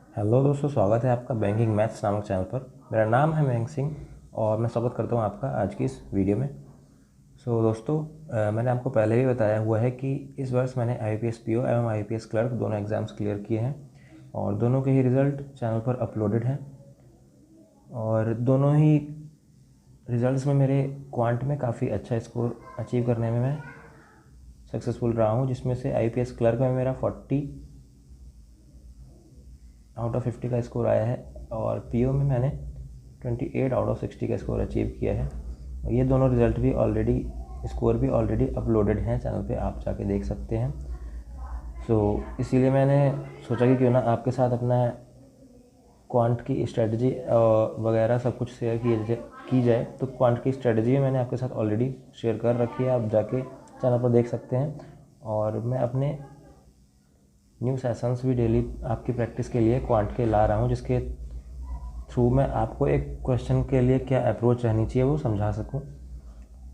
Hello दोस्तों, स्वागत है आपका बैंकिंग मैथ्स नामक चैनल पर। मेरा नाम है मयंक सिंह और मैं स्वागत करता हूं आपका आज की इस वीडियो में। दोस्तों, मैंने आपको पहले भी बताया हुआ है कि इस वर्ष मैंने IBPS PO एवं IBPS क्लर्क दोनों एग्ज़ाम्स क्लियर किए हैं और दोनों के ही रिज़ल्ट चैनल पर अपलोडेड हैं। और दोनों ही रिज़ल्ट्स में मेरे क्वांट में काफ़ी अच्छा स्कोर अचीव करने में मैं सक्सेसफुल रहा हूँ, जिसमें से IBPS क्लर्क में मेरा 40 आउट ऑफ 50 का स्कोर आया है और PO में मैंने 28 आउट ऑफ 60 का स्कोर अचीव किया है। और ये दोनों रिज़ल्ट भी स्कोर भी ऑलरेडी अपलोडेड हैं चैनल पे, आप जाके देख सकते हैं। इसीलिए मैंने सोचा कि क्यों ना आपके साथ अपना क्वांट की स्ट्रेटजी वगैरह सब कुछ शेयर की जाए। तो क्वांट की स्ट्रेटजी मैंने आपके साथ ऑलरेडी शेयर कर रखी है, आप जाके चैनल पर देख सकते हैं। और मैं अपने न्यू सेशंस भी डेली आपकी प्रैक्टिस के लिए क्वांट के ला रहा हूँ, जिसके थ्रू मैं आपको एक क्वेश्चन के लिए क्या अप्रोच रहनी चाहिए वो समझा सकूँ।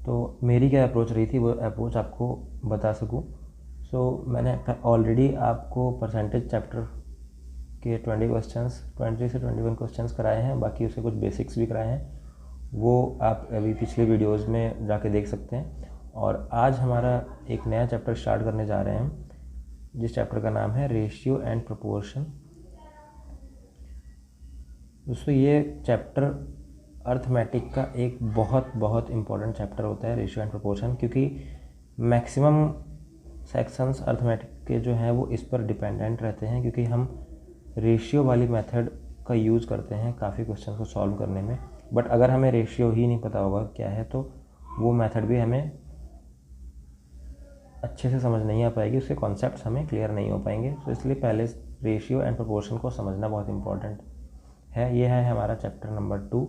तो मेरी क्या अप्रोच रही थी वो अप्रोच आपको बता सकूँ। मैंने ऑलरेडी आपको परसेंटेज चैप्टर के 20 से 21 क्वेश्चंस कराए हैं, बाकी उसके कुछ बेसिक्स भी कराए हैं, वो आप अभी पिछले वीडियोज़ में जाके देख सकते हैं। और आज हमारा एक नया चैप्टर स्टार्ट करने जा रहे हैं, जिस चैप्टर का नाम है रेशियो एंड प्रोपोर्शन। दोस्तों, ये चैप्टर अर्थमेटिक का एक बहुत इम्पॉर्टेंट चैप्टर होता है, रेशियो एंड प्रोपोर्शन, क्योंकि मैक्सिमम सेक्शंस अर्थमेटिक के जो हैं वो इस पर डिपेंडेंट रहते हैं, क्योंकि हम रेशियो वाली मेथड का यूज़ करते हैं काफ़ी क्वेश्चन को सॉल्व करने में। बट अगर हमें रेशियो ही नहीं पता होगा क्या है, तो वो मेथड भी हमें अच्छे से समझ नहीं आ पाएगी, उसके कॉन्सेप्ट्स हमें क्लियर नहीं हो पाएंगे। इसलिए पहले रेशियो एंड प्रोपोर्शन को समझना बहुत इंपॉर्टेंट है। ये है हमारा चैप्टर नंबर 2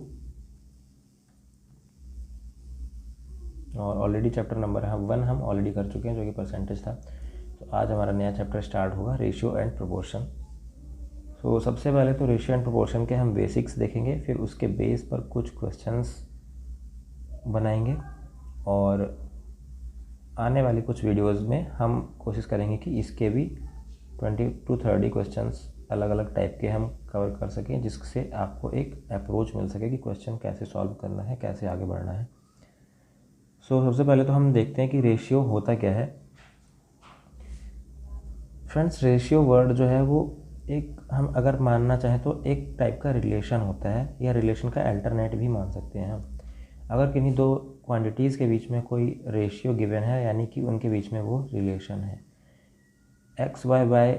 और ऑलरेडी चैप्टर नंबर 1 हम ऑलरेडी कर चुके हैं, जो कि परसेंटेज था। तो आज हमारा नया चैप्टर स्टार्ट होगा, रेशियो एंड प्रोपोर्शन। सबसे पहले तो रेशियो एंड प्रोपोर्शन के हम बेसिक्स देखेंगे, फिर उसके बेस पर कुछ क्वेश्चंस बनाएंगे और आने वाली कुछ वीडियोस में हम कोशिश करेंगे कि इसके भी 20 to 30 क्वेश्चंस अलग अलग टाइप के हम कवर कर सकें, जिससे आपको एक अप्रोच मिल सके कि क्वेश्चन कैसे सॉल्व करना है, कैसे आगे बढ़ना है। सबसे पहले तो हम देखते हैं कि रेशियो होता क्या है। फ्रेंड्स, रेशियो वर्ड जो है वो एक, हम अगर मानना चाहें तो एक टाइप का रिलेशन होता है, या रिलेशन का अल्टरनेट भी मान सकते हैं हम। अगर किन्हीं दो क्वांटिटीज़ के बीच में कोई रेशियो गिवन है, यानी कि उनके बीच में वो रिलेशन है, x/y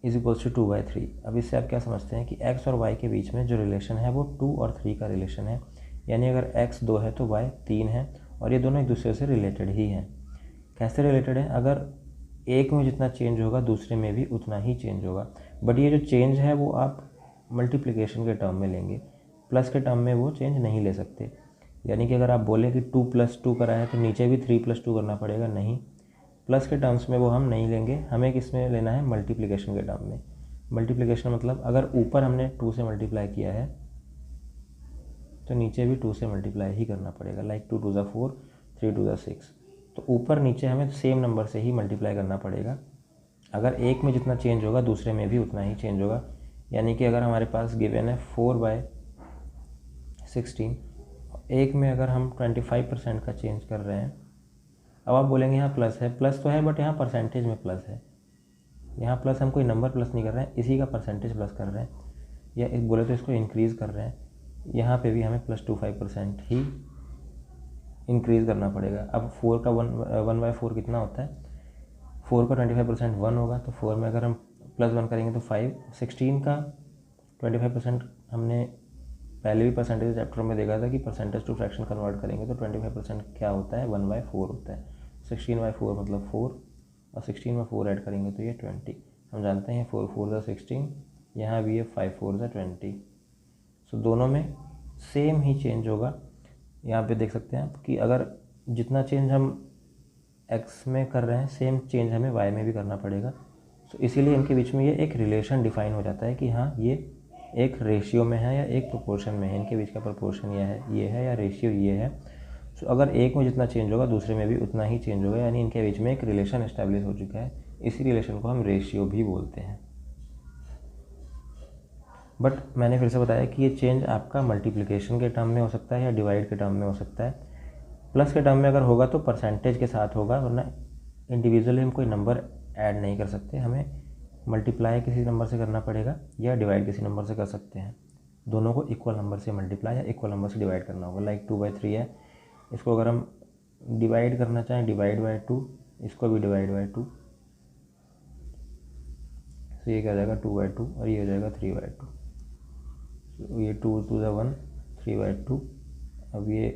इज इक्वल्स टू 2/3। अब इससे आप क्या समझते हैं कि x और y के बीच में जो रिलेशन है वो 2 और 3 का रिलेशन है, यानी अगर x 2 है तो y 3 है, और ये दोनों एक दूसरे से रिलेटेड ही हैं। कैसे रिलेटेड है? अगर एक में जितना चेंज होगा दूसरे में भी उतना ही चेंज होगा, बट ये जो चेंज है वो आप मल्टीप्लिकेशन के टर्म में लेंगे, प्लस के टर्म में वो चेंज नहीं ले सकते। यानी कि अगर आप बोले कि 2 + 2 करा है तो नीचे भी 3 + 2 करना पड़ेगा, नहीं, प्लस के टर्म्स में वो हम नहीं लेंगे, हमें किस में लेना है? मल्टीप्लिकेशन के टर्म में। मल्टीप्लिकेशन मतलब अगर ऊपर हमने 2 से मल्टीप्लाई किया है तो नीचे भी 2 से मल्टीप्लाई ही करना पड़ेगा। लाइक 2 × 2 = 4, 3 × 2 = 6। तो ऊपर नीचे हमें सेम नंबर से ही मल्टीप्लाई करना पड़ेगा। अगर एक में जितना चेंज होगा दूसरे में भी उतना ही चेंज होगा। यानी कि अगर हमारे पास गिवन है 4/16, एक में अगर हम 25% का चेंज कर रहे हैं, अब आप बोलेंगे यहाँ प्लस है, प्लस तो है बट यहाँ परसेंटेज में प्लस है। यहाँ प्लस हम कोई नंबर प्लस नहीं कर रहे हैं, इसी का परसेंटेज प्लस कर रहे हैं, या एक बोले तो इसको इंक्रीज़ कर रहे हैं। यहाँ पे भी हमें +25% ही इंक्रीज़ करना पड़ेगा। अब 4 का 1/4 कितना होता है? 4 का 25% 1 होगा, तो 4 में अगर हम +1 करेंगे तो 5। 16 का 25% हमने पहले भी परसेंटेज चैप्टर में देखा था कि परसेंटेज टू फ्रैक्शन कन्वर्ट करेंगे तो 25% क्या होता है? 1/4 होता है। 16/4 मतलब 4, और 16 में 4 ऐड करेंगे तो ये 20। हम जानते हैं 4 × 4 = 16, यहाँ भी ये 5 × 4 = 20। दोनों में सेम ही चेंज होगा। यहाँ पे देख सकते हैं आप कि अगर जितना चेंज हम x में कर रहे हैं सेम चेंज हमें y में भी करना पड़ेगा। इसीलिए इनके बीच में ये एक रिलेशन डिफाइन हो जाता है कि हाँ, ये एक रेशियो में है या एक प्रोपोर्शन में है, इनके बीच का प्रोपोर्शन ये है या रेशियो ये है। अगर एक में जितना चेंज होगा दूसरे में भी उतना ही चेंज होगा, यानी इनके बीच में एक रिलेशन एस्टेब्लिश हो चुका है। इसी रिलेशन को हम रेशियो भी बोलते हैं। बट मैंने फिर से बताया कि ये चेंज आपका मल्टीप्लिकेशन के टर्म में हो सकता है या डिवाइड के टर्म में हो सकता है। प्लस के टर्म में अगर होगा तो परसेंटेज के साथ होगा, वरना इंडिविजुअली हम कोई नंबर ऐड नहीं कर सकते। हमें मल्टीप्लाई किसी नंबर से करना पड़ेगा या डिवाइड किसी नंबर से कर सकते हैं। दोनों को इक्वल नंबर से मल्टीप्लाई या इक्वल नंबर से डिवाइड करना होगा। लाइक 2/3 है, इसको अगर हम डिवाइड करना चाहें डिवाइड बाय 2, इसको भी डिवाइड बाय 2, तो ये क्या हो जाएगा 2/2 और ये हो जाएगा 3/2। तो ये 2 2 ज़ा 1, 3/2। अब ये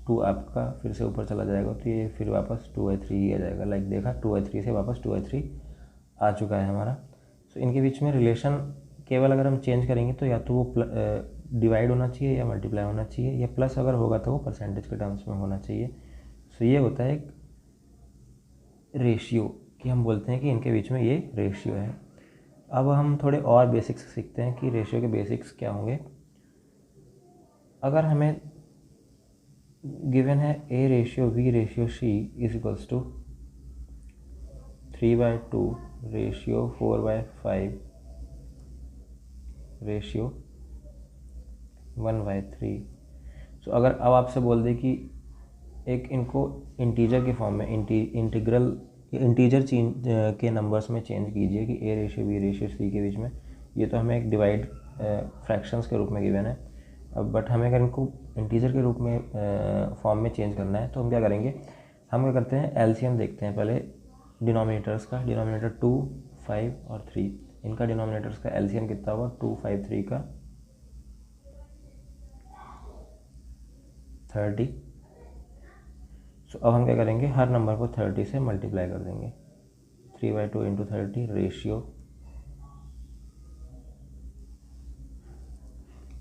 2 आपका फिर से ऊपर चला जाएगा तो ये फिर वापस 2/3 ही आ जाएगा। लाइक देखा 2/3 से वापस 2/3 आ चुका है हमारा। सो इनके बीच में रिलेशन केवल अगर हम चेंज करेंगे तो या तो वो डिवाइड होना चाहिए या मल्टीप्लाई होना चाहिए, या प्लस अगर होगा तो वो परसेंटेज के टर्म्स में होना चाहिए। सो ये होता है एक रेशियो कि हम बोलते हैं कि इनके बीच में ये रेशियो है। अब हम थोड़े और बेसिक्स सीखते हैं कि रेशियो के बेसिक्स क्या होंगे। अगर हमें गिवन है A ratio B ratio C is equals to 3/2 ratio 4/5 ratio 1/3। So अगर अब आपसे बोल दे कि एक इनको इंटीजर के फॉर्म में इंटीजर के नंबर्स में चेंज कीजिए कि A ratio B ratio C के बीच में, ये तो हमें एक डिवाइड फ्रैक्शंस के रूप में गिवन है। अब बट हमें अगर इनको इंटीजर के रूप में फॉर्म में चेंज करना है तो हम क्या करेंगे, हम क्या करते हैं एलसीएम देखते हैं पहले डिनोमिनेटर्स का। डिनोमिनेटर 2, 5 और 3, इनका डिनोमिनेटर्स का एलसीएम कितना होगा 2, 5, 3 का 30। सो अब हम क्या करेंगे, हर नंबर को 30 से मल्टीप्लाई कर देंगे। 3/2 इंटू 30 रेशियो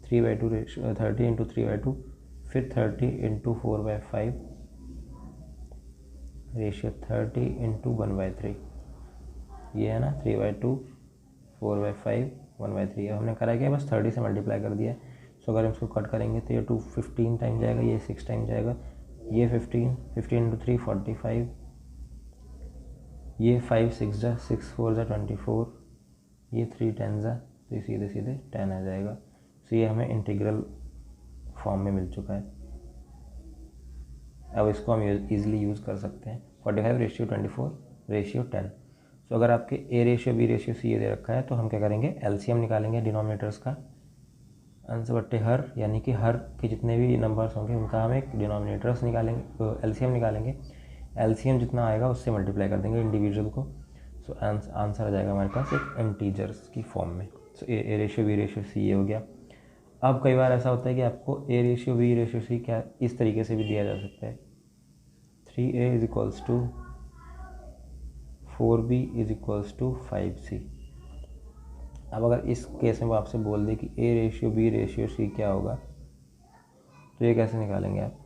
3/2 रेशियो 30 इंटू 3/2, फिर 30 इंटू 4/5 रेशियो 30 इंटू 1/3। ये है ना 3/2, 4/5, 1/3। अब हमने करा क्या, बस 30 से मल्टीप्लाई कर दिया। सो अगर हम इसको कट करेंगे तो ये 2 15 टाइम जाएगा, ये 6 टाइम जाएगा, ये 15 इंटू 3 45, ये 5 6 जा 6 4 जा 24, ये 3 10 जा, तो ये सीधे सीधे 10 आ जाएगा। सो ये हमें इंटीग्रल फॉर्म में मिल चुका है। अब इसको हम ईजिली यूज़ कर सकते हैं। 45 रेशियो 24 रेशियो 10। सो अगर आपके A ratio B ratio C ये दे रखा है तो हम क्या करेंगे, एलसीएम निकालेंगे डिनोमिनेटर्स का, अंश बट्टे हर, यानी कि हर के जितने भी नंबर्स होंगे उनका हम एक डिनोमिनेटर्स निकालेंगे, एलसीएम निकालेंगे। एलसीएम जितना आएगा उससे मल्टीप्लाई कर देंगे इंडिविजुअल को। सो आंसर आ जाएगा हमारे पास एक इंटीजर्स की फॉर्म में। सो A ratio B ratio C ये हो गया। अब कई बार ऐसा होता है कि आपको A ratio B ratio C क्या इस तरीके से भी दिया जा सकता है, 3A is equals to 4B is equals to 5C। अब अगर इस केस में वो आपसे बोल दे कि A ratio B ratio C क्या होगा, तो ये कैसे निकालेंगे आप,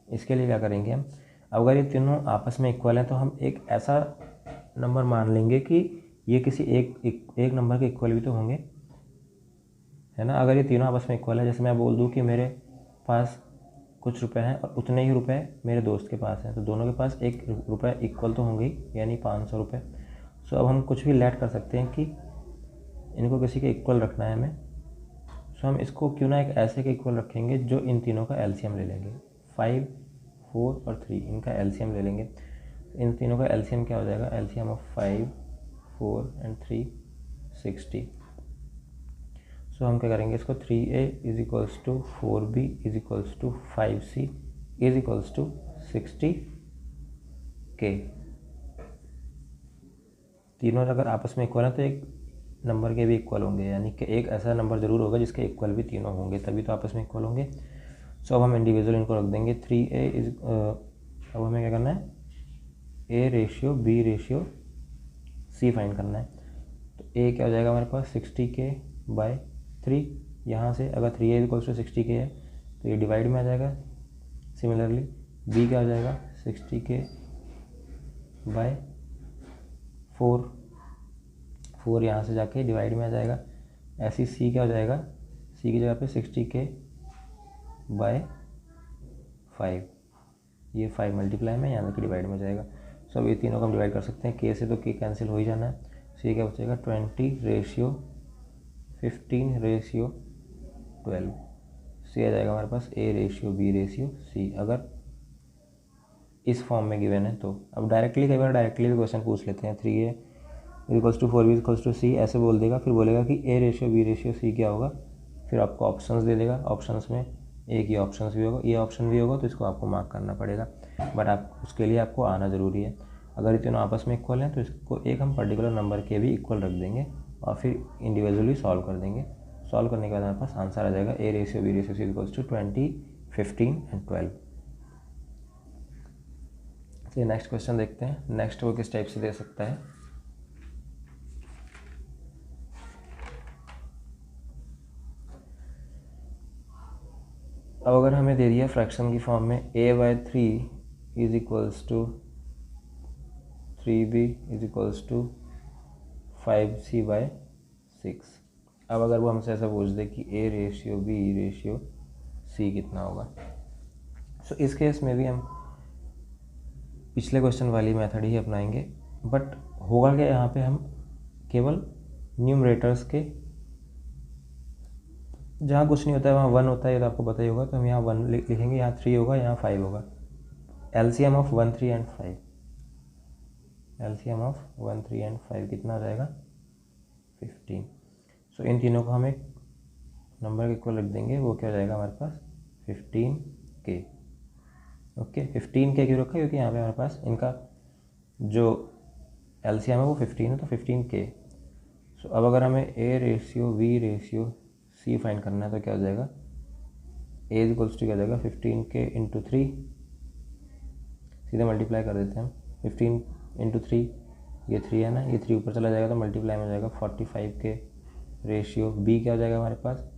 इसके लिए क्या करेंगे हम, अगर ये तीनों आपस में इक्वल हैं तो हम एक ऐसा नंबर मान लेंगे कि ये किसी एक नंबर के इक्वल भी तो होंगे, है ना। अगर ये तीनों आपस में इक्वल है, जैसे मैं बोल दूँ कि मेरे पास कुछ रुपए हैं और उतने ही रुपए मेरे दोस्त के पास हैं, तो दोनों के पास एक रुपये इक्वल तो होंगे ही, यानी 500 रुपये। सो अब हम कुछ भी लेट कर सकते हैं कि इनको किसी के इक्वल रखना है हमें। सो हम इसको क्यों ना एक ऐसे के इक्वल रखेंगे जो इन तीनों का एलसीएम ले लेंगे। 5, 4 और 3 इनका एलसीएम ले लेंगे। इन तीनों का एलसीएम क्या हो जाएगा, एलसीएम ऑफ 5, 4 एंड 3 60। सो हम क्या करेंगे, इसको 3A is equals to 4B is equals to 5C is equals to 60K। तीनों अगर आपस में इक्वल है तो एक नंबर के भी इक्वल होंगे, यानी कि एक ऐसा नंबर ज़रूर होगा जिसके इक्वल भी तीनों होंगे, तभी तो आपस में इक्वल होंगे। सो अब हम इंडिविजुअल इनको रख देंगे। 3A इज अब हमें क्या करना है, A ratio B ratio C find करना है। तो A क्या हो जाएगा हमारे पास 60K बाय 3। यहाँ से अगर 3A इक्वल्स टू 60K है तो ये डिवाइड में आ जाएगा। सिमिलरली B क्या हो जाएगा 60K बाय 4 यहाँ से जाके डिवाइड में आ जाएगा। ऐसे ही C क्या हो जाएगा, C की जगह पे 60K बाय 5, ये 5 मल्टीप्लाई में यहाँ से डिवाइड में हो जाएगा। सो अब ये तीनों को हम डिवाइड कर सकते हैं, K से तो K कैंसिल हो ही जाना है। So ये क्या बचेगा 20 रेशियो 15:12, सी आ जाएगा हमारे पास A:B:C। अगर इस फॉर्म में गिवन है तो अब डायरेक्टली, कई बार डायरेक्टली भी क्वेश्चन पूछ लेते हैं, 3A=4B=C ऐसे बोल देगा, फिर बोलेगा कि A:B:C क्या होगा, फिर आपको ऑप्शंस दे देगा, ऑप्शंस में एक ये ऑप्शंस भी होगा, ये ऑप्शन भी होगा, तो इसको आपको मार्क करना पड़ेगा, बट आप उसके लिए आपको आना ज़रूरी है। अगर ये तीनों आपस में इक्वल हैं तो इसको एक हम पर्टिकुलर नंबर के भी इक्वल रख देंगे और फिर इंडिविजुअली सॉल्व कर देंगे। सॉल्व करने के बाद हमारे पास आंसर आ जाएगा A:B:C = 20, 15 एंड 12। चलिए नेक्स्ट क्वेश्चन देखते हैं, नेक्स्ट वो किस टाइप से दे सकता है। अब अगर हमें दे दिया फ्रैक्शन की फॉर्म में A/3 = 3B = 5C/6। अब अगर वो हमसे ऐसा पूछ दे कि A:B:C कितना होगा, तो इस केस में भी हम पिछले क्वेश्चन वाली मेथड ही अपनाएंगे, बट होगा क्या, यहाँ पे हम केवल न्यूमरेटर्स के, जहाँ कुछ नहीं होता है वहाँ 1 होता है, ये तो आपको पता ही होगा, तो हम यहाँ 1 लिखेंगे, यहाँ 3 होगा, यहाँ 5 होगा। LCM of 1, 3 and 5, LCM of 1, 3 and 5 कितना आ जाएगा 15। सो इन तीनों को हम एक नंबर के इक्वल रख देंगे, वो क्या हो जाएगा हमारे पास 15K। ओके, 15K क्यों रखा, क्योंकि यहाँ पे हमारे पास इनका जो LCM है वो 15 है, तो 15K। सो अब अगर हमें A:B:C फाइंड करना है तो क्या हो जाएगा, A = क्या हो जाएगा 15K × 3, सीधे मल्टीप्लाई कर देते हैं हम, 15 × 3, ये 3 है ना, ये 3 ऊपर चला जाएगा तो मल्टीप्लाई में हो जाएगा 45K। रेशियो B क्या हो जाएगा हमारे पास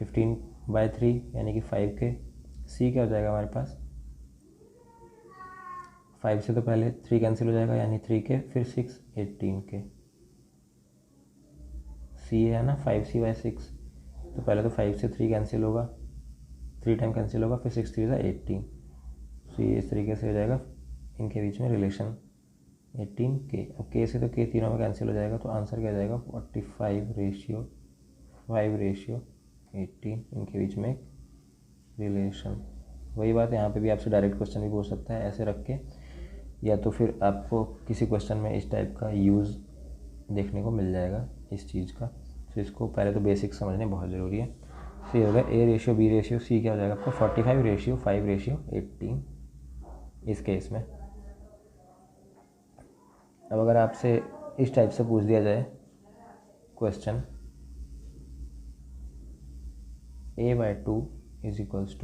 15/3 यानी कि 5K। C क्या हो जाएगा हमारे पास, 5 से तो पहले 3 कैंसिल हो जाएगा यानी 3K, फिर 6 18K। C है ना 5C/6, तो पहले तो 5 से 3 कैंसिल होगा, 3 टाइम कैंसिल होगा, फिर 6 3 18। सो ये इस तरीके से हो जाएगा इनके बीच में रिलेशन 18K। अब K से तो K तीनों में कैंसिल हो जाएगा, तो आंसर क्या हो जाएगा 45/5/18, इनके बीच में एक रिलेशन। वही बात यहाँ पे भी आपसे डायरेक्ट क्वेश्चन भी पूछ सकता है ऐसे रख के, या तो फिर आपको किसी क्वेश्चन में इस टाइप का यूज़ देखने को मिल जाएगा इस चीज़ का। तो इसको पहले तो बेसिक समझने बहुत ज़रूरी है। तो ये होगा A:B:C क्या हो जाएगा आपका 45/5/18 इस केस में। अब अगर आपसे इस टाइप से पूछ दिया जाए क्वेश्चन A/2 =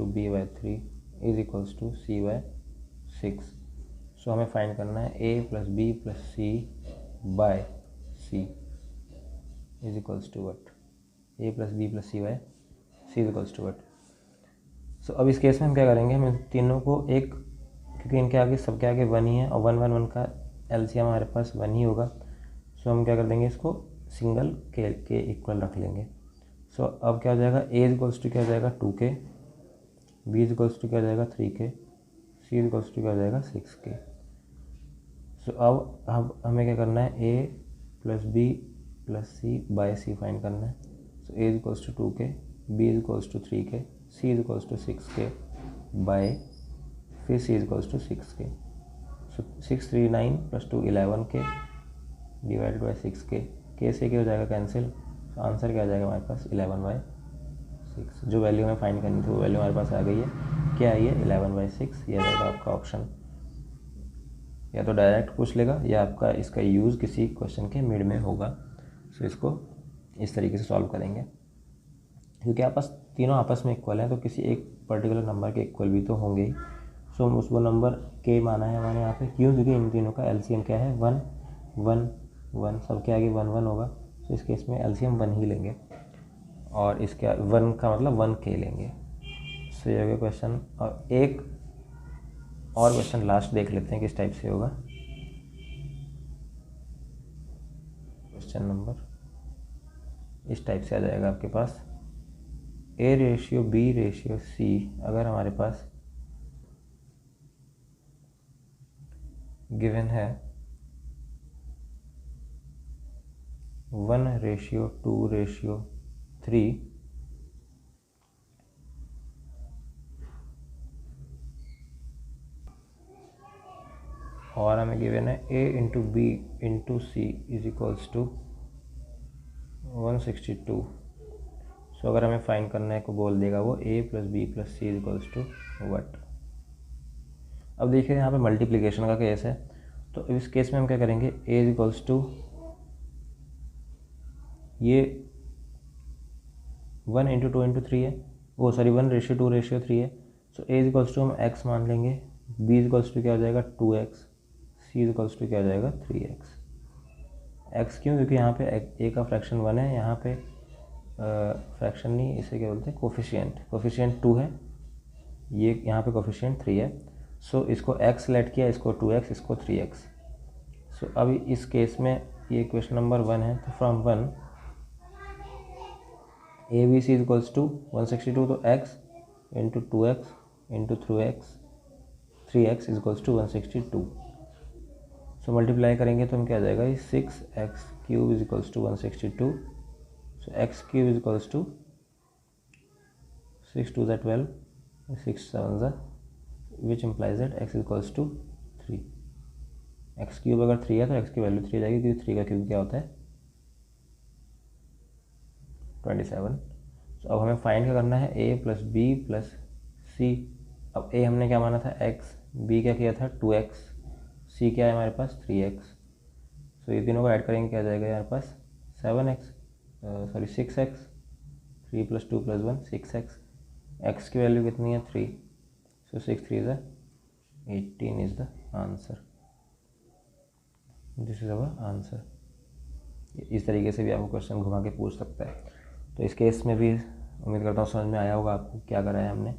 B/3 = C/6, सो हमें फाइंड करना है A + B + C/C = what, A + B + C/C = what। सो अब इस केस में हम क्या करेंगे, हम तीनों को एक, क्योंकि इनके आगे सबके आगे 1 ही है और 1 1 1 का LCM हमारे पास 1 ही होगा, सो हम क्या कर देंगे, इसको सिंगल के इक्वल रख लेंगे। सो अब क्या हो जाएगा A = क्या हो जाएगा 2K, B = क्या हो जाएगा 3K, C = क्या हो जाएगा 6K। सो अब हमें क्या करना है A + B + C/C फाइंड करना है। So A = 2K, B = 3K, C = 6K by फिर C = 6K। So 6 3 9 + 2 11K divided by 6K, K से क्या हो जाएगा कैंसिल, तो आंसर क्या आ जाएगा हमारे पास 11/6। जो वैल्यू हमें फाइंड करनी थी वो वैल्यू हमारे पास आ गई है, क्या आई है 11/6। ये रहेगा आपका ऑप्शन, या तो डायरेक्ट पूछ लेगा या आपका इसका यूज़ किसी क्वेश्चन के मिड में होगा। सो इसको इस तरीके से सॉल्व करेंगे, क्योंकि तीनों आपस में इक्वल हैं तो किसी एक पर्टिकुलर नंबर के इक्वल भी तो होंगे ही। सो हम वो नंबर K माना है हमारे यहाँ पे, क्यों, क्योंकि इन तीनों का LCM क्या है 1 1 1, सबके आगे 1 1 होगा, तो इस केस में LCM 1 ही लेंगे और इसके 1 का मतलब 1K लेंगे। सो ये हो गया क्वेश्चन। और एक और क्वेश्चन लास्ट देख लेते हैं किस टाइप से होगा। क्वेश्चन नंबर इस टाइप से आ जाएगा आपके पास, A:B:C अगर हमारे पास गिवन है 1:2:3 और हमें गिवन है A into B into C is equals to 162। So अगर हमें फाइंड करना है को बोल देगा वो A plus B plus C is equals to what. अब देखिए यहाँ पे मल्टीप्लिकेशन का केस है, तो इस केस में हम क्या करेंगे, A इज इक्वल्स टू ये 1 इंटू 2 इंटू 3 है, वो सॉरी 1:2:3 है। So A is equals to हम x मान लेंगे, B इज इक्वल्स टू क्या हो जाएगा 2x, C is equals to क्या हो जाएगा 3x। x क्यों, क्योंकि यहाँ पे A का फ्रैक्शन 1 है, यहाँ पे फ्रैक्शन नहीं, इसे क्या बोलते हैं कोफिशिएंट 2 है, ये यहाँ पे कोफिशिएंट 3 है। सो इसको x लेट किया, इसको 2x, इसको 3x। सो अब इस केस में ये क्वेश्चन नंबर 1 है, तो from 1 a b c is equals to 162, तो x into 2x into 3x is equals to 162। So multiply करेंगे तो हम क्या आ जाएगा, 6x³ is equals to 162। So x³ is equals to 6 2 12, 6 7 which implies that x is equals to 3। x³ अगर 3 है तो x की वैल्यू 3 जाएगी, क्योंकि 3 का क्यूब क्या होता है 27। तो अब हमें फाइंड क्या करना है, a प्लस बी प्लस सी। अब a हमने क्या माना था x, b क्या किया था 2x, c क्या है हमारे पास 3x। सो ये तीनों को ऐड करेंगे क्या आ जाएगा हमारे पास 6x, 3 + 2 + 1 6x। x की वैल्यू कितनी है 3, सो 6 3 = 18 is the answer. This is our answer. इस तरीके से भी आपको क्वेश्चन घुमा के पूछ सकता है। तो इस केस में भी उम्मीद करता हूँ समझ में आया होगा आपको क्या करा है हमने,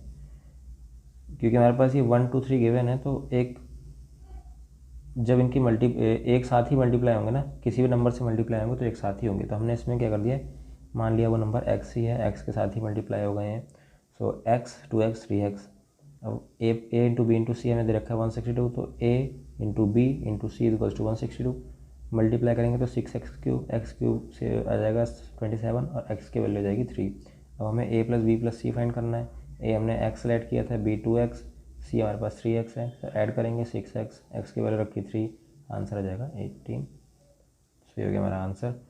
क्योंकि हमारे पास ये 1 2 3 गिवन है, तो एक जब इनकी एक साथ ही मल्टीप्लाई होंगे ना, किसी भी नंबर से मल्टीप्लाई होंगे तो एक साथ ही होंगे। तो हमने इसमें क्या कर दिया, मान लिया वो नंबर x ही है, x के साथ ही मल्टीप्लाई हो गए हैं। सो x 2x 3x। अब a into B into c हमें दे रखा है 162, तो a into B into C is equals to 162। Multiply करेंगे तो 6x³ x³ से आ जाएगा 27 और x की वैल्यू आ जाएगी 3। अब हमें a plus B plus c find करना है। a हमने x ऐड किया था, b 2x, सी हमारे पास 3x है, तो ऐड करेंगे 6x, x की वैल्यू रखी 3, आंसर आ जाएगा 18। सो ये हो गया हमारा आंसर।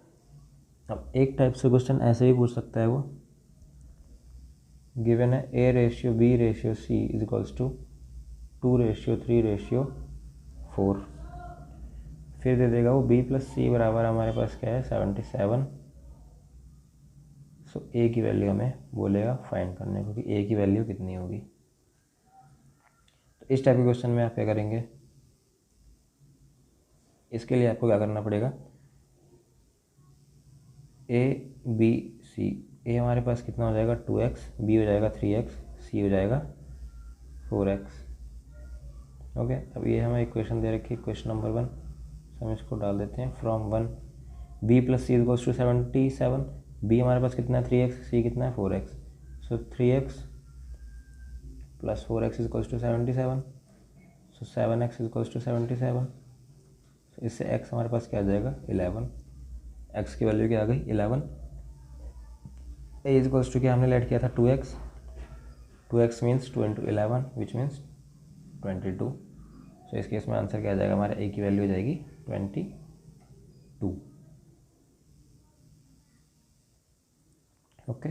अब एक टाइप से क्वेश्चन ऐसे भी पूछ सकता है, वो गिवन है a:b:c इज इक्वल्स टू 2:3:4। फिर दे देगा वो b प्लस सी बराबर हमारे पास क्या है 77। सो a की वैल्यू हमें बोलेगा फाइंड करने को कि a की वैल्यू कितनी होगी। तो इस टाइप के क्वेश्चन में आप क्या करेंगे, इसके लिए आपको क्या करना पड़ेगा, a b c, a हमारे पास कितना हो जाएगा 2x, b हो जाएगा 3x, c हो जाएगा 4x। ओके, अब ये हमें इक्वेशन दे रखी है क्वेश्चन नंबर 1, हम इसको डाल देते हैं। From 1 b plus c equals to 77, b हमारे पास कितना है 3x, c कितना है 4x। So 3x plus 4x is equals to 77, so 7x is equals to 77। इससे x हमारे पास क्या आ जाएगा 11, x की वैल्यू क्या आ गई 11। a इज इक्वल्स टू क्या हमने लेट किया था 2x, 2x means 2 × 11 which means 22। सो इस केस में आंसर क्या आ जाएगा, हमारा a की वैल्यू हो जाएगी 22। ओके,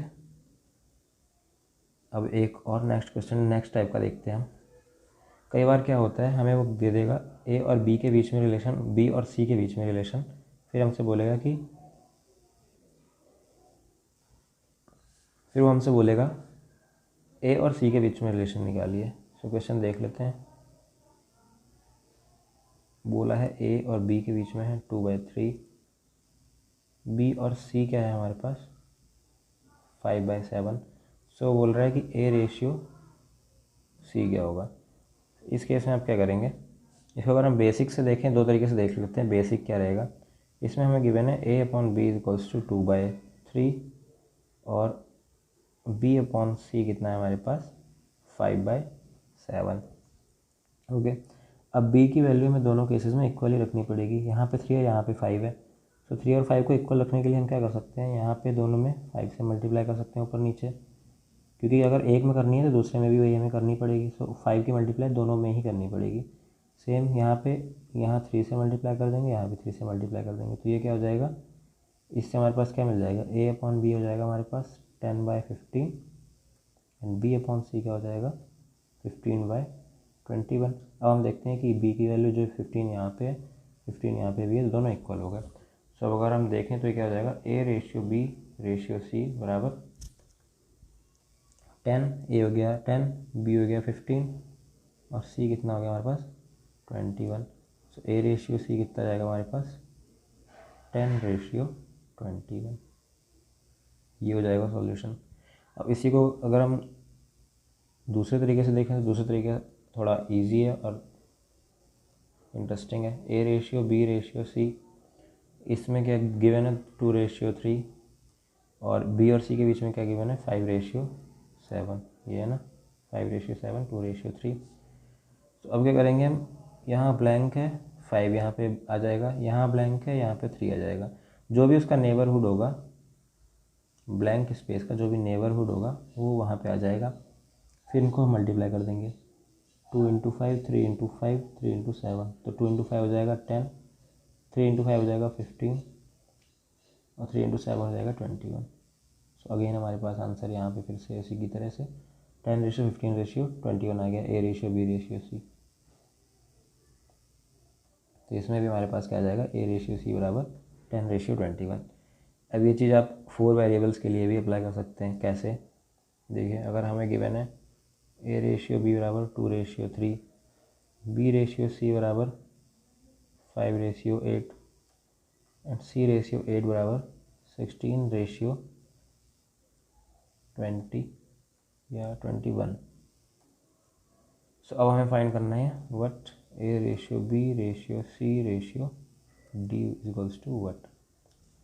अब एक और नेक्स्ट क्वेश्चन नेक्स्ट टाइप का देखते हैं हम। कई बार क्या होता है, हमें वो दे देगा a और b के बीच में रिलेशन, b और c के बीच में रिलेशन, फिर वो हमसे बोलेगा a और c के बीच में रिलेशन निकालिए। सो क्वेश्चन देख लेते हैं। बोला है a और b के बीच में है 2/3, b और c क्या है हमारे पास 5/7। सो बोल रहा है कि a:c क्या होगा। इस केस में आप क्या करेंगे, इसको अगर हम बेसिक से देखें, दो तरीके से देख लेते हैं। बेसिक क्या रहेगा, इसमें हमें गिवन है a/b इज इक्वल्स टू 2/3 और b/c कितना है हमारे पास 5/7। ओके, अब b की वैल्यू में दोनों केसेस में इक्वली रखनी पड़ेगी। यहाँ पे 3 है, यहाँ पे 5 है, तो 3 और 5 को इक्वल रखने के लिए हम क्या कर सकते हैं, यहाँ पे दोनों में 5 से मल्टीप्लाई कर सकते हैं ऊपर नीचे, क्योंकि अगर एक में करनी है तो दूसरे में भी वही हमें करनी पड़ेगी। सो 5 की मल्टीप्लाई दोनों में ही करनी पड़ेगी। सेम यहाँ पे, यहाँ 3 से मल्टीप्लाई कर देंगे, यहाँ भी 3 से मल्टीप्लाई कर देंगे, तो ये क्या हो जाएगा, इससे हमारे पास क्या मिल जाएगा, a/b हो जाएगा हमारे पास 10/15 एंड b/c क्या हो जाएगा 15/21। अब हम देखते हैं कि b की वैल्यू जो 15 यहाँ पे है, 15 यहाँ पे भी है, दोनों इक्वल हो गए। सो अब अगर हम देखें तो ये क्या हो जाएगा, a/b/c बराबर 10, a हो गया 10, b हो गया 15 और c कितना हो गया हमारे पास 21। सो a/c कितना जाएगा हमारे पास 10/21। ये हो जाएगा सॉल्यूशन। अब इसी को अगर हम दूसरे तरीके से देखें तो दूसरे तरीके थोड़ा इजी है और इंटरेस्टिंग है। a/b/c, इसमें क्या गिवन है 2/3 और b और c के बीच में क्या गिवन है 5/7, ये है ना 5/7 2/3। तो अब क्या करेंगे हम, यहाँ ब्लैंक है 5 यहाँ पे आ जाएगा, यहाँ ब्लैंक है यहाँ पे 3 आ जाएगा, जो भी उसका नेबरहुड होगा, ब्लैंक स्पेस का जो भी नेबरहुड होगा वो वहाँ पे आ जाएगा। फिर इनको हम मल्टीप्लाई कर देंगे, 2 × 5 3 × 5 3 × 7, तो 2 × 5 हो जाएगा 10, 3 × 5 हो जाएगा 15 और 3 × 7 हो जाएगा 21। सो अगेन हमारे पास आंसर यहाँ पे फिर से इसी की तरह से 10/15/21 आ गया a/b/c। तो इसमें भी हमारे पास क्या आ जाएगा a/c बराबर 10/21। अब ये चीज़ आप 4 वेरिएबल्स के लिए भी अप्लाई कर सकते हैं। कैसे, देखिए अगर हमें गिवन है a/b बराबर 2/3, b/c बराबर 5/8 एंड c/8 बराबर 16/20 या 21। सो अब हमें फाइंड करना है what a/b/c/d equals to what,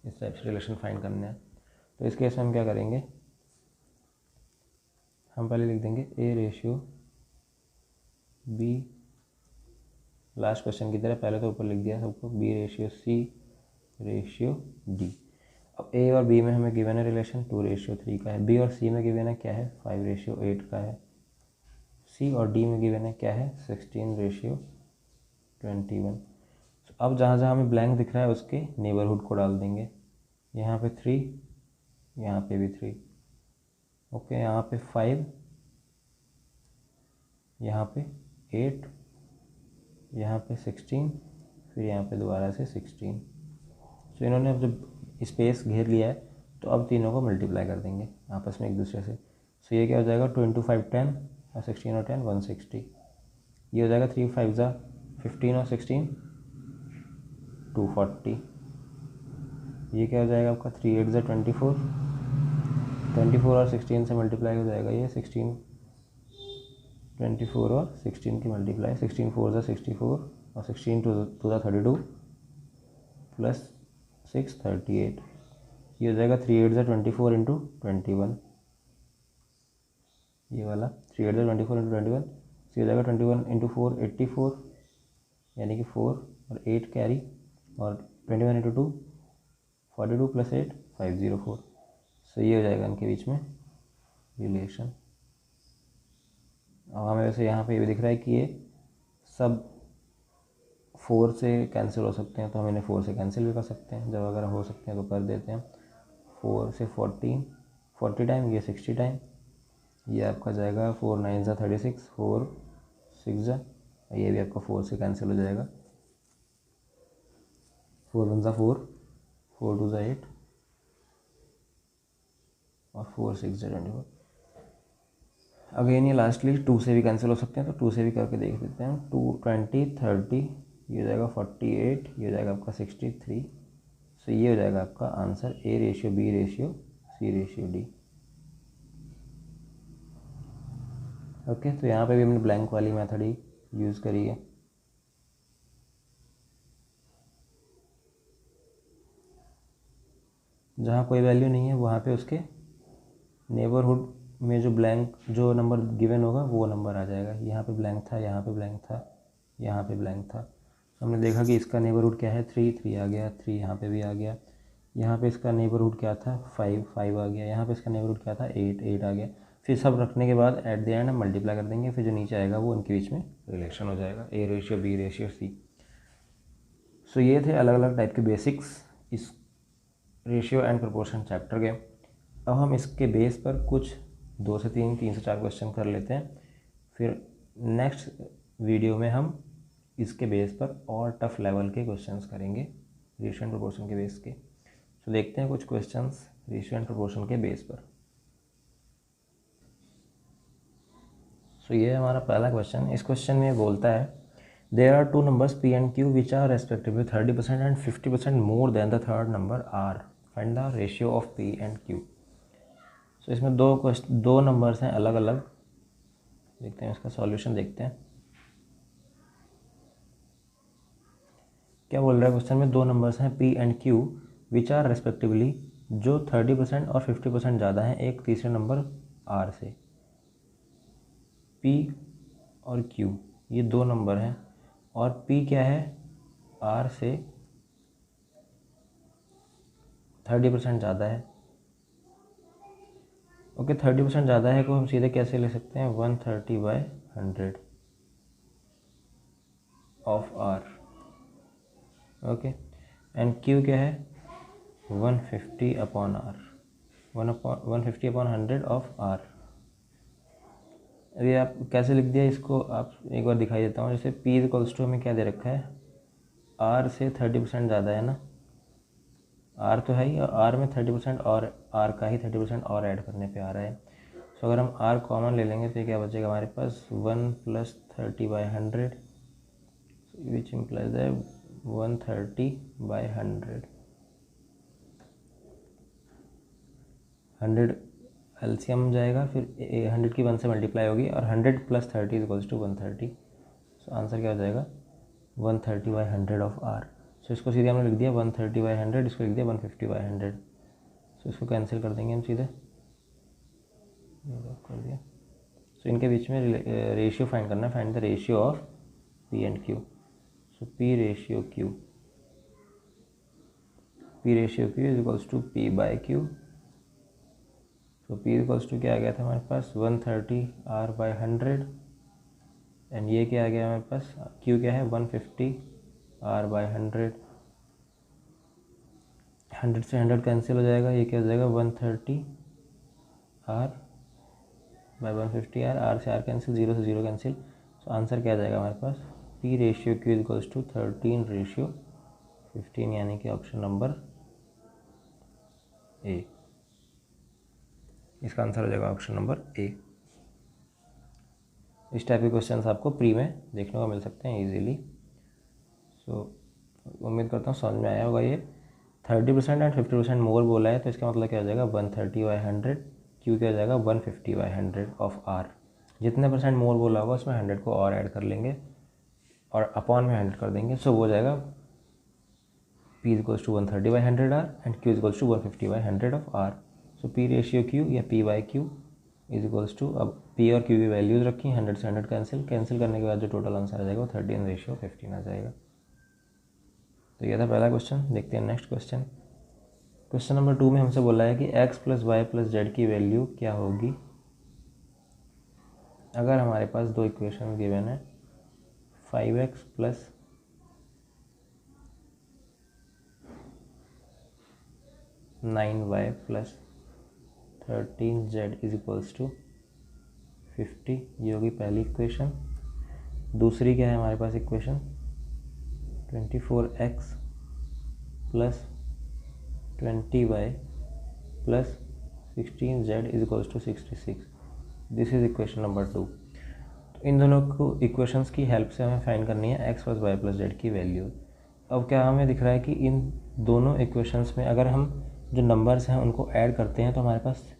इस टाइप से रिलेशन फाइंड करना है। तो इस केस में हम क्या करेंगे, हम पहले लिख देंगे a/b, लास्ट क्वेश्चन की तरह पहले तो ऊपर लिख दिया सबको, b/c/d। अब a और b में हमें गिवन है रिलेशन 2/3 का है, b और c में गिवन है क्या है 5/8 का है, c और d में गिवन है क्या है 16/21। अब जहाँ जहाँ हमें ब्लैंक दिख रहा है उसके नेबरहुड को डाल देंगे, यहाँ पे 3, यहाँ पे भी 3, ओके, यहाँ पे 5, यहाँ पे 8, यहाँ पे 16, फिर यहाँ पे दोबारा से 16। तो इन्होंने अब जब स्पेस घेर लिया है तो अब तीनों को मल्टीप्लाई कर देंगे आपस में एक दूसरे से। सो ये क्या हो जाएगा 2 × 5 10 और 16 और 10 160। ये हो जाएगा 3 × 5 = 15 और 16 240। ये क्या हो जाएगा आपका 3 × 8 = 24, 24 और 16 से मल्टीप्लाई हो जाएगा ये 16, 24 और 16 की मल्टीप्लाई, 16 4 = 64 और 16 2 = 32 प्लस 6 38। ये हो जाएगा 3 × 8 = 24 × 21, ये वाला 3 × 8 = 24 × 21। ये हो जाएगा 21 × 4 84, यानी कि 4 और 8 कैरी, और 21 × 2 42 प्लस 8 504। सो ये हो जाएगा इनके बीच में रिलेशन। अब हमें वैसे यहाँ पे ये भी दिख रहा है कि ये सब 4 से कैंसिल हो सकते हैं, तो हम इन्हें 4 से कैंसिल भी कर सकते हैं, जब अगर हो सकते हैं तो कर देते हैं। 4 से 40 टाइम, ये 60 टाइम, ये आपका जाएगा 4 × 9 = 36, 4 6 ये भी आपका 4 से कैंसिल हो जाएगा, 4 1 = 4, 4 2 = 8 और 4 6 = 24। अगेन ये लास्टली 2 से भी कैंसिल हो सकते हैं, तो 2 से भी करके देख देते हैं। 2 20 30, ये हो जाएगा 48, ये हो जाएगा आपका 63। सो ये हो जाएगा आपका आंसर a/b/c/d। ओके, तो यहाँ पे भी हमने ब्लैंक वाली मेथड ही यूज़ करी है। जहाँ कोई वैल्यू नहीं है वहाँ पे उसके नेबरहुड में जो ब्लैंक, जो नंबर गिवन होगा वो नंबर आ जाएगा। यहाँ पे ब्लैंक था, यहाँ पे ब्लैंक था, यहाँ पे ब्लैंक था। हमने देखा कि इसका नेबरहुड क्या है 3 आ गया, 3 यहाँ पे भी आ गया, यहाँ पे इसका नेबरहुड क्या था 5 आ गया, यहाँ पे इसका नेबरहुड क्या था 8 आ गया। फिर सब रखने के बाद एट द एंड हम मल्टीप्लाई कर देंगे, फिर जो नीचे आएगा वो उनके बीच में रिलेशन हो जाएगा, A/B/C। सो ये थे अलग अलग टाइप के बेसिक्स इस रेशियो एंड प्रोपोर्शन चैप्टर के। अब हम इसके बेस पर कुछ 2 से 3 से 4 क्वेश्चन कर लेते हैं, फिर नेक्स्ट वीडियो में हम इसके बेस पर और टफ लेवल के क्वेश्चंस करेंगे रेशियो एंड प्रोपोर्शन के बेस के। तो देखते हैं कुछ क्वेश्चंस रेशियो एंड प्रोपोर्शन के बेस पर। सो ये हमारा पहला क्वेश्चन। इस क्वेश्चन में बोलता है there are two numbers P and Q which are respectively 30% and 50% more than the third number R, find the ratio of P and Q। So इसमें दो नंबर्स हैं अलग अलग, देखते हैं इसका सॉल्यूशन देखते हैं। क्या बोल रहा है क्वेश्चन में, दो नंबर्स हैं P and Q which are respectively, जो 30% और 50% ज़्यादा हैं एक तीसरे नंबर R से। P और Q ये दो नंबर हैं और P क्या है R से 30% ज़्यादा है। ओके 30% ज़्यादा है को हम सीधे कैसे ले सकते हैं 130/100 of R। Okay and Q क्या है 150/R, 150/100 ऑफ R। अभी आप कैसे लिख दिया इसको, आप एक बार दिखाई देता हूँ। जैसे P इक्वल्स टू हमें क्या दे रखा है R से 30% ज़्यादा है ना, R तो है ही, और R में 30% और R का ही 30% और ऐड करने पे आ रहा है। सो अगर हम R कॉमन ले लेंगे तो क्या बचेगा हमारे पास 1 + 30/100 विच इम्प्लाइज है 130/100। 100 एलसीएम जाएगा, फिर 100 की 1 से मल्टीप्लाई होगी और 100 + 30 = 130। सो आंसर क्या हो जाएगा 130/100 ऑफ R। सो इसको सीधे हमने लिख दिया 130/100, इसको लिख दिया 150/100। सो इसको कैंसिल कर देंगे हम सीधे, कर दिया। सो इनके बीच में रेशियो फाइंड करना है, find the ratio of P and Q। So P ratio Q is equals to P/Q। तो P इक्वल्स टू क्या आ गया था हमारे पास 130R/100 एंड ये क्या आ गया हमारे पास Q क्या है 150R/100। 100 से 100 कैंसिल हो जाएगा, ये क्या हो जाएगा 130R/150R, R से R कैंसिल, 0 से 0 कैंसिल। सो आंसर क्या आ जाएगा हमारे पास P ratio Q equals to 13/15, यानी कि ऑप्शन नंबर A। इसका आंसर हो जाएगा ऑप्शन नंबर A। इस टाइप के क्वेश्चंस आपको प्री में देखने को मिल सकते हैं इजीली। सो उम्मीद करता हूँ समझ में आया होगा। ये 30% एंड 50% मोर बोला है तो इसका मतलब क्या हो जाएगा 130/100, Q क्या हो जाएगा 150/100 ऑफ R। जितने परसेंट मोर बोला होगा उसमें 100 को और ऐड कर लेंगे और अपॉन में 100 कर देंगे। सो वो हो जाएगा P equals to 130/100R and Q equals to 150/100 of R। So P ratio Q या P/Q इज इक्वल्स टू, अब P और Q की वैल्यूज़ रखी, 100 से 100 कैंसिल करने के बाद जो टोटल आंसर आ जाएगा वो 13/15 आ जाएगा। तो ये था पहला क्वेश्चन। देखते हैं नेक्स्ट क्वेश्चन। क्वेश्चन नंबर 2 में हमसे बोला है कि x + y + z की वैल्यू क्या होगी अगर हमारे पास दो इक्वेशन गिवन है 5x + 9y + 13z is equals to 50। ये होगी पहली इक्वेशन। दूसरी क्या है हमारे पास equation 24x + 20y + 16z is equals to 66। This is equation number 2। तो इन दोनों को इक्वेशंस की हेल्प से हमें फाइंड करनी है x + y + z की वैल्यू। अब क्या हमें दिख रहा है कि इन दोनों इक्वेशंस में अगर हम जो नंबर्स हैं उनको ऐड करते हैं तो हमारे पास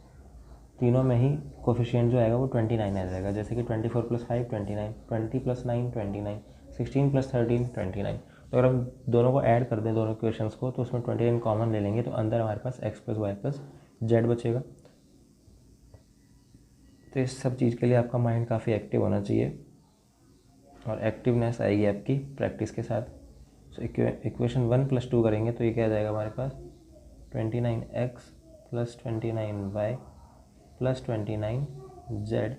तीनों में ही कोफिशिएंट जो आएगा वो 29 आ जाएगा। जैसे कि 24 + 5 29, 20 + 9 29, 16 + 13 29। तो अगर हम दोनों को ऐड कर दें दोनों इक्वेशंस को तो उसमें 29 कॉमन ले लेंगे तो अंदर हमारे पास x + y + z बचेगा। तो इस सब चीज़ के लिए आपका माइंड काफ़ी एक्टिव होना चाहिए और एक्टिवनेस आएगी आपकी प्रैक्टिस के साथ। तो इक्वेशन 1 + 2 करेंगे तो ये क्या आ जाएगा हमारे पास 29x + 29y + 29z।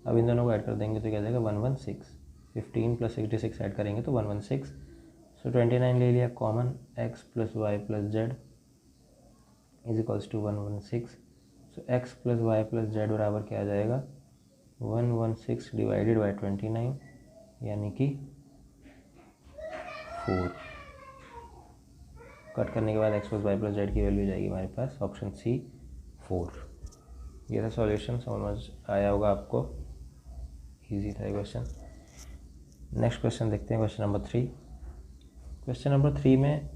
अब इन दोनों को ऐड कर देंगे तो क्या आ जाएगा 116। 15 + 66 ऐड करेंगे तो 116। सो 29 ले लिया कॉमन, x + y + z = 116। सो x + y + z बराबर क्या आ जाएगा 116 डिवाइडेड बाई 29 यानी कि 4। कट करने के बाद x + y + z की वैल्यू जाएगी हमारे पास ऑप्शन सी 4। ये था सॉल्यूशन, समझ आया होगा आपको, इजी था क्वेश्चन। नेक्स्ट क्वेश्चन देखते हैं, क्वेश्चन नंबर 3। क्वेश्चन नंबर 3 में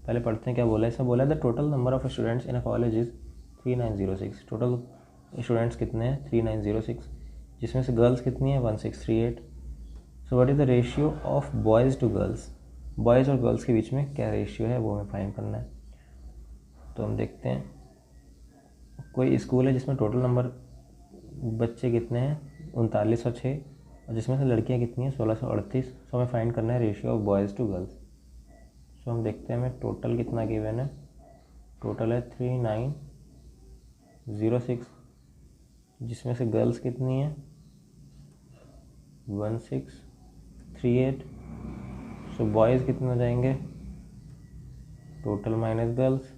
पहले पढ़ते हैं क्या बोला है। ऐसा बोला है the total number of students in a college is 3906। टोटल स्टूडेंट्स कितने हैं 3906, जिसमें से गर्ल्स कितनी है 1638। So what is the ratio of boys to girls. Boys और गर्ल्स के बीच में क्या रेशियो है वो हमें फाइंड करना है। तो हम देखते हैं, कोई स्कूल है जिसमें टोटल नंबर बच्चे कितने हैं 3906 और जिसमें से लड़कियां कितनी हैं 1638। सो हमें फाइंड करना है ratio of boys to girls. So हम देखते हैं हमें टोटल कितना गिवन है। टोटल है 3906, जिसमें से गर्ल्स कितनी है 1638। सो बॉयज़ कितने हो जाएंगे टोटल माइनस गर्ल्स,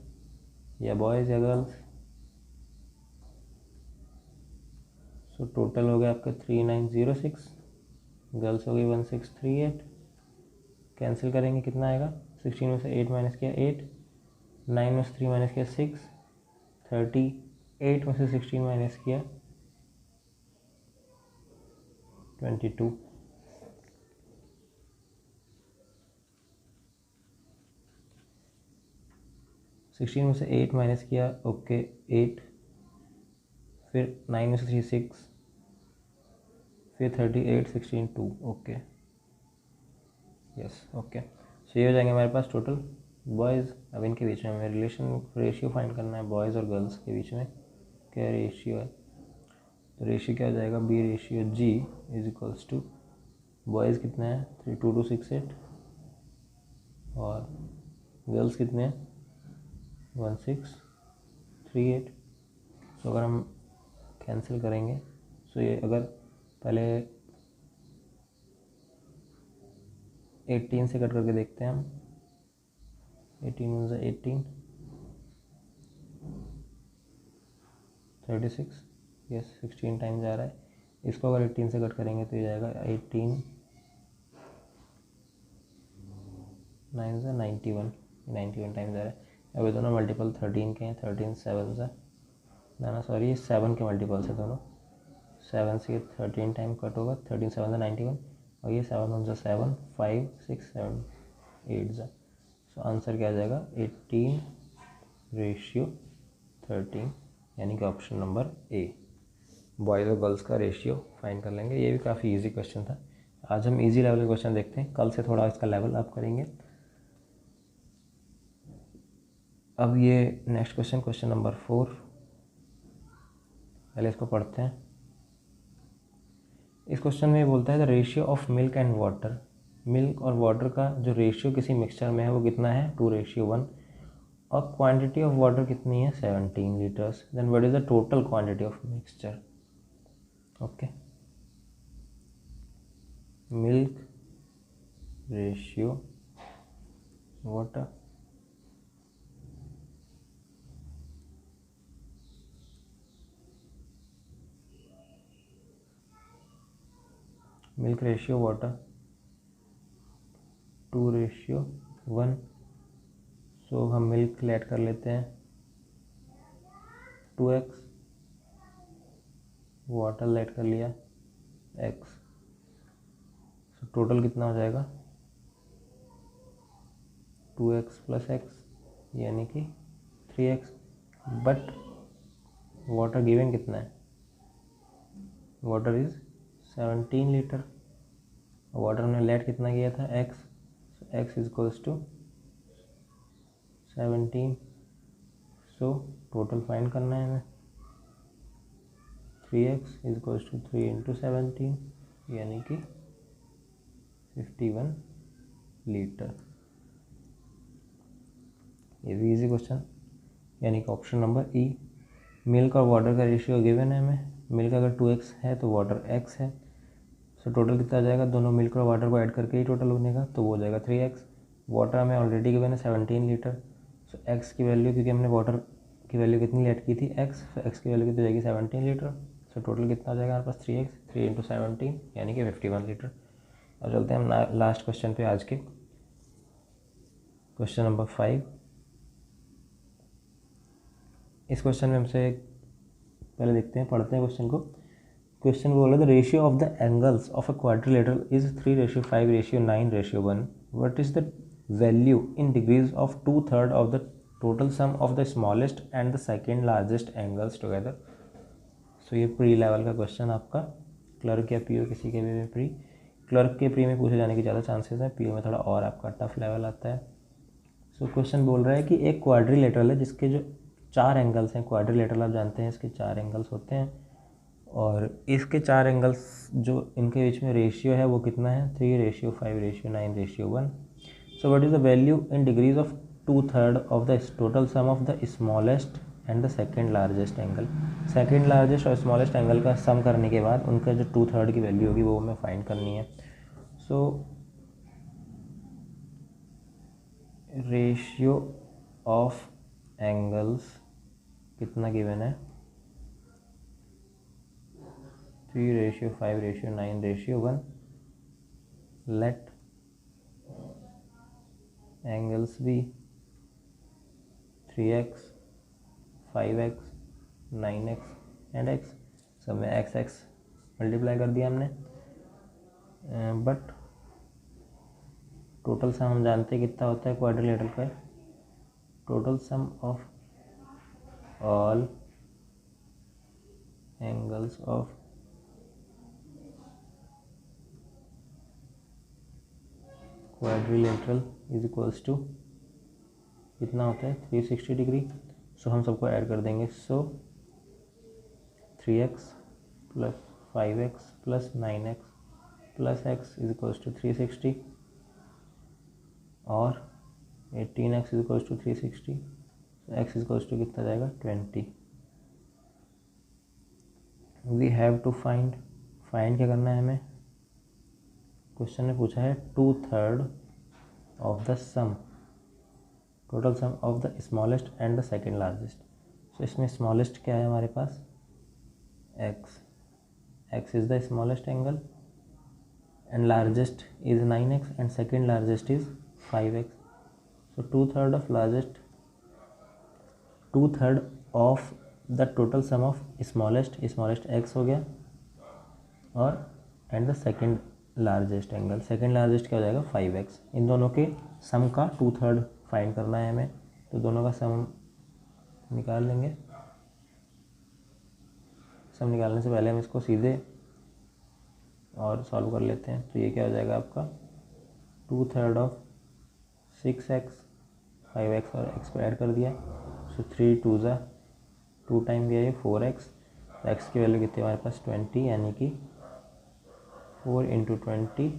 या बॉयज़ या गर्ल्स। सो टोटल हो गया आपका 3906, गर्ल्स हो गई 1638। कैंसिल करेंगे कितना आएगा 16 में से 8 माइनस किया 8, 9 में से 3 माइनस किया 6, 38 में से 16 माइनस किया 22। सिक्सटीन में से 8 माइनस किया ओके 8, फिर 9 में से 3 6, फिर 38 16 2 ओके यस ओके। सो ये हो जाएंगे हमारे पास टोटल बॉयज़। अब इनके बीच में हमें रिलेशन रेशियो फाइंड करना है, बॉयज़ और गर्ल्स के बीच में क्या रेशियो है। तो रेशियो क्या हो जाएगा बी रेशियो जी = बॉयज़ कितने हैं 32268 और गर्ल्स कितने हैं 1638। सो अगर हम कैंसिल करेंगे सो ये अगर पहले 18 से कट करके देखते हैं हम, 18 में से 18 36 यस 16 टाइम्स आ रहा है। इसको अगर 18 से कट करेंगे तो ये जाएगा 18 9 से 91 टाइम्स आ रहा है। अब ये दोनों मल्टीपल 13 के हैं, 13 7 से ना सॉरी ये 7 के मल्टीपल्स है दोनों। 7 से 13 टाइम कट होगा, 13 7 से 91 और ये 7 1 से 7 5 6 7 8 से। सो आंसर क्या आ जाएगा 18:13 यानी कि ऑप्शन नंबर ए बॉयज़ और गर्ल्स का रेशियो फाइंड कर लेंगे। ये भी काफ़ी इजी क्वेश्चन था। आज हम इजी लेवल के क्वेश्चन देखते हैं, कल से थोड़ा इसका लेवल अप करेंगे। अब ये नेक्स्ट क्वेश्चन, क्वेश्चन नंबर 4, पहले इसको पढ़ते हैं। इस क्वेश्चन में बोलता है the ratio of milk and water. Milk और वाटर का जो रेशियो किसी मिक्सचर में है वो कितना है 2:1 और क्वांटिटी ऑफ वाटर कितनी है 17 litres. Then what is the total quantity of mixture. Okay, milk ratio water milk ratio water 2:1। So हम मिल्क ऐड कर लेते हैं 2x, वाटर ऐड कर लिया x। सो टोटल कितना हो जाएगा 2x + x यानी कि 3x। बट वाटर गिवन कितना है, वाटर इज़ 17 लीटर। वाटर हमने लेट कितना किया था x, x = 17। So total find करना है हमें 3x = 3 × 17 यानी कि 51 लीटर। ये भी इजी क्वेश्चन, यानी कि ऑप्शन नंबर ई। मिल्क और वाटर का रेशियो गिवन है हमें, मिल्क अगर 2x है तो वाटर x है। सो टोटल कितना आ जाएगा, दोनों मिल्क और वाटर को ऐड करके ही टोटल बनेगा, तो वो हो जाएगा 3x। वाटर हमें ऑलरेडी गिवन है 17 लीटर। सो x की वैल्यू, क्योंकि हमने वाटर की वैल्यू कितनी ऐड की थी x, तो x की वैल्यू कितनी जाएगी 17 लीटर। सो टोटल कितना आ जाएगा हमारे पास 3x, 3 × 17 यानी कि 51 लीटर। अब चलते हैं हम लास्ट क्वेश्चन पे आज के, क्वेश्चन नंबर 5। इस क्वेश्चन में हमसे पहले देखते हैं, पढ़ते हैं क्वेश्चन को। क्वेश्चन बोला the ratio of the angles of a quadrilateral is 3:5:9:1। What is the value in degrees of 2/3 of the total sum of the smallest and the second largest angles together. So ये pre level का question आपका, clerk या PO किसी के भी pre, clerk के pre में पूछे जाने के ज़्यादा चांसेस हैं, पीओ में थोड़ा और आपका टफ लेवल आता है। सो क्वेश्चन बोल रहा है कि एक क्वाड्रिलेटरल है जिसके जो 4 एंगल्स हैं, क्वाड्रिलेटरल आप जानते हैं इसके 4 एंगल्स होते हैं, और इसके 4 एंगल्स जो इनके बीच में रेशियो है वो कितना है, 3:5:9:1। सो what is the value in degrees of 2/3 of the total sum of the smallest and the second largest angle. Second largest और स्मॉलेस्ट एंगल का सम करने के बाद उनका जो 2/3 की वैल्यू होगी वो हमें फाइंड करनी है। सो रेशियो ऑफ एंगल्स कितना गिवन है, 3:5:9:1। लेट एंगल्स भी 3x, 5x, 9x and x, सब में x मल्टीप्लाई कर दिया हमने। बट टोटल सम हम जानते हैं कितना होता है क्वाड्रिलेटरल का, total sum of all angles of quadrilateral is equals to कितना होता है 360 डिग्री। सो हम सबको ऐड कर देंगे। So 3x + 5x + 9x + x is equals to 360 और 18x is equals to 360। x is equals to कितना जाएगा 20। वी हैव टू फाइंड क्या करना है हमें, क्वेश्चन ने पूछा है 2/3 of the sum, total sum of the smallest and the second largest. So इसमें स्मॉलेस्ट क्या है हमारे पास, x is the smallest angle and largest is 9x and second largest is 5x। So 2/3 of largest, 2/3 of the total sum of smallest x हो गया, और and the second largest angle, second largest क्या हो जाएगा 5x। इन दोनों के सम का 2/3 find करना है हमें, तो दोनों का सम निकाल लेंगे। सम निकालने से पहले हम इसको सीधे और सॉल्व कर लेते हैं। तो ये क्या हो जाएगा आपका 2/3 ऑफ 6x, 5x और x को ऐड कर दिया। सो 3 2 ज़ा 2 टाइम गया ये 4x, x की वैल्यू कितनी हमारे पास 20, यानी कि 4 × 20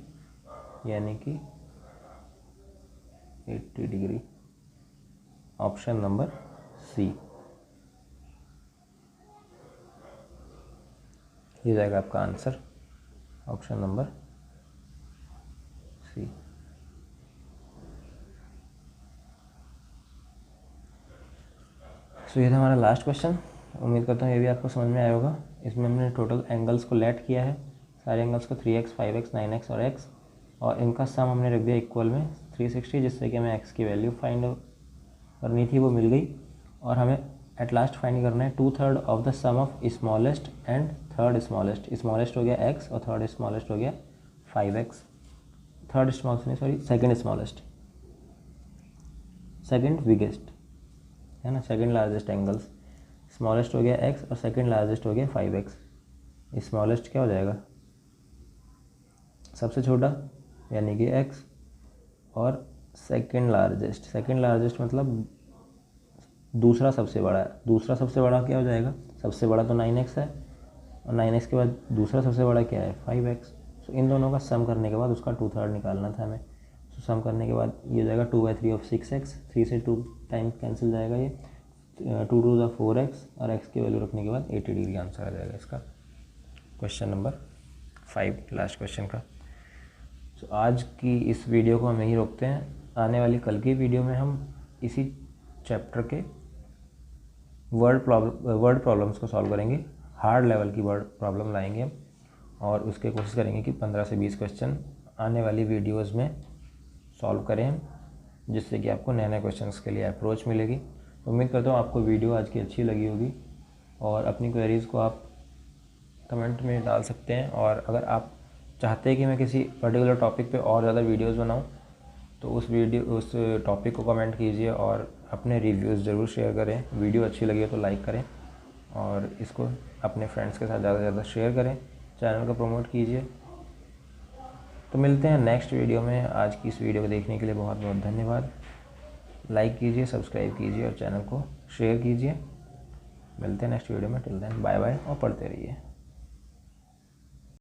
यानी कि 80 डिग्री। ऑप्शन नंबर सी ये जाएगा आपका आंसर, ऑप्शन नंबर सी। सो ये था हमारा लास्ट क्वेश्चन। उम्मीद करता हूँ ये भी आपको समझ में आया होगा। इसमें हमने टोटल एंगल्स को लेट किया है, सारे एंगल्स को 3x, 5x, 9x और x, और इनका सम हमने रख दिया इक्वल में 360, जिससे कि हमें x की वैल्यू फाइंड करनी थी, वो मिल गई। और हमें एट लास्ट फाइंड करना है 2/3 of the sum of smallest and third smallest. Smallest हो गया x और थर्ड स्मॉलेस्ट हो गया 5x। थर्ड स्मॉलेस्ट नहीं, sorry, second smallest, second biggest है ना, सेकेंड लार्जेस्ट एंगल्स। स्मॉलेस्ट हो गया x और सेकेंड लार्जेस्ट हो गया 5x। स्मॉलेस्ट क्या हो जाएगा सबसे छोटा यानी कि x, और सेकेंड लार्जेस्ट मतलब दूसरा सबसे बड़ा है। दूसरा सबसे बड़ा क्या हो जाएगा, सबसे बड़ा तो 9x है, और 9x के बाद दूसरा सबसे बड़ा क्या है 5x। सो इन दोनों का सम करने के बाद उसका 2/3 निकालना था हमें। तो सम करने के बाद ये हो जाएगा 2/3 ऑफ 6x, 3 से 2 टाइम कैंसिल जाएगा, ये 2 2 ज़ा 4x और x की वैल्यू रखने के बाद 80 डिग्री आंसर आ जाएगा इसका। क्वेश्चन नंबर 5 लास्ट क्वेश्चन का। तो आज की इस वीडियो को हम यहीं रोकते हैं। आने वाली कल की वीडियो में हम इसी चैप्टर के वर्ड प्रॉब्लम्स को सॉल्व करेंगे। हार्ड लेवल की वर्ड प्रॉब्लम लाएंगे हम और उसके कोशिश करेंगे कि 15 से 20 क्वेश्चन आने वाली वीडियोस में सॉल्व करें हम, जिससे कि आपको नए नए क्वेश्चंस के लिए अप्रोच मिलेगी। उम्मीद करता हूँ आपको वीडियो आज की अच्छी लगी होगी और अपनी क्वेरीज़ को आप कमेंट में डाल सकते हैं। और अगर आप चाहते हैं कि मैं किसी पर्टिकुलर टॉपिक पे और ज़्यादा वीडियोस बनाऊं तो उस टॉपिक को कमेंट कीजिए और अपने रिव्यूज़ ज़रूर शेयर करें। वीडियो अच्छी लगी हो तो लाइक करें और इसको अपने फ्रेंड्स के साथ ज़्यादा से ज़्यादा शेयर करें, चैनल को प्रमोट कीजिए। तो मिलते हैं नेक्स्ट वीडियो में। आज की इस वीडियो को देखने के लिए बहुत बहुत धन्यवाद। लाइक कीजिए, सब्सक्राइब कीजिए और चैनल को शेयर कीजिए। मिलते हैं नेक्स्ट वीडियो में। टिल देन बाय बाय और पढ़ते रहिए।